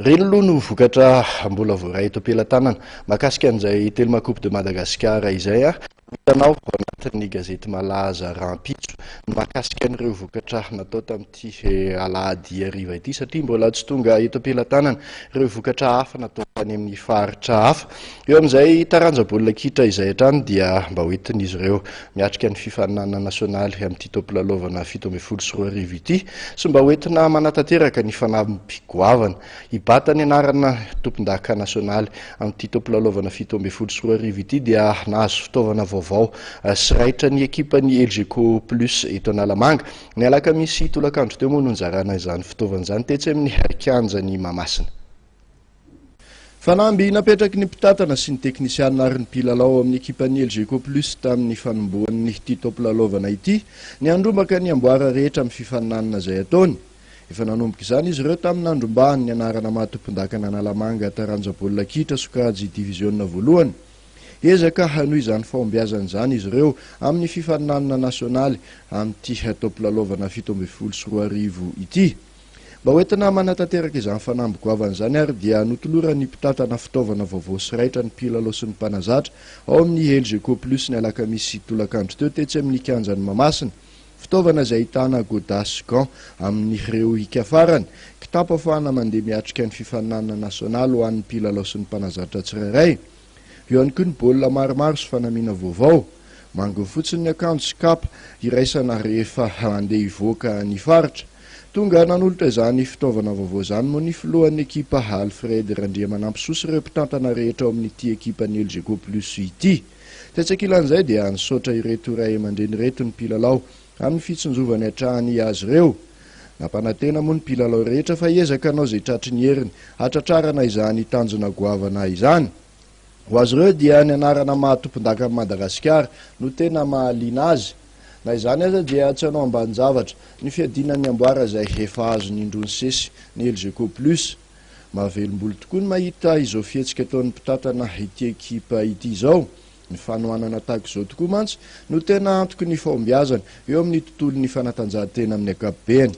Reny aloha no vokatra mbola voaray eto am-pelantanana mahakasika an'izay telo Coupe de Madagasikara izay hitanao ao anatin'ny gazety malaza Rampitso mahakasika an'ireo vokatra natao tamin'ity alahady hariva ity satria mbola tsy tonga eto am-pelantanana ireo vokatra hafa natao any amin'ny faritra hafa. Eo amin'izay taranja baolina kitra izay hatrany dia mba hoentin'izy ireo miatrika ny fifaninana nasionaly amin'ity tompolalaovana 17 ity sy mba hoentina manatanteraka ny fanampim-pigoavana ibata ny anarana tompon-daka nasionaly amin'ity tompolalaovana 17 ity dia nahazo fitaovana vaovao sy raitra ny ekipany LGK Plus eto Analamanga. Ny alakamisy tolakandro teo moa no nizarana izany fitaovana izany tetsy amin'ny kianjan'ny Mahamasina. Fanamby napetraky ny mpitatana sy ny teknisianina ary ny mpilalao amin'ny ekipan'ny LGK Plus tamin'ny fanombohan'ny ity tompolalaovana ity ny andrombaka ny amboara rehetra amin'ny fifaninanana izay ataony. Efa nanomboka izany izy ireo tamin'ny andrombahany ny anarana mahatompon-dakana Analamanga taranja baolina kitra sokajy diviziona voalohany. Ezaka hanohy izany fahombiazana izany izy ireo amin'ny fifaninanana nasionaly amin'ity tompolalaovana 17 ity. Mba hoentina manatanteraka izany fanamby-goavana izany ary dia notoloran'ny mpitatana fitaovana vaovao sy raitra ny mpilalao sy ny mpanazatra ao amin'ny LGK Plus ny alakamisy tolakandro teo tetsy amin'ny kianjan'ny Mahamasina. Fitaovana izay ahitana godasy gant amin'ireo hikafarany, kitapo ahafahana mandeha miatrika ny fifaninanana nasionaly ho an'ny mpilalao sy ny mpanazatra tsirairay. Eo ihany koa ny baolina maromaro sy fanamiana vaovao. Mangony fotsiny ny akanjo sy kapa iraisana rehefa mandeha hivoaka ny faritra. Tonga nanolotra izany fitaovana vaovao izany moa ny filohan'ny ekipa Alfred Randriamanampisoa sy ireo mpitantana rehetra ao amin'ity ekipan'ny LGK Plus ity. Tetsakilan'izay dia nisaotra ireto ray aman-dreny reto ny mpilalao amin'ny fitsonjovany hatrany azy ireo. Nampanantena moa ny mpilalao rehetra fa ezaka anao izay tratry ny heriny hatratrarana izany tanjona goavana izany. Ho azy ireo dia ny anarana mahatompon-daka amin'ny Madagasikara no tena mahaliana azy. Na izany aza dia tsy hanao ambanin-javatra ny fiadinan'ny amboara izay efa azo ny indrony sesy ny LGK Plus. Mahavelom-bolo tokoa ny mahita izao fihetsika ataon'ny mpitatana ity ekipa ity izao. Ny fanohanana tahaka izao tokoa mantsy no tena antoky ny fahombiazana eo amin'ny tontolon'ny fanatanjahantena amin'ny ankapobeny.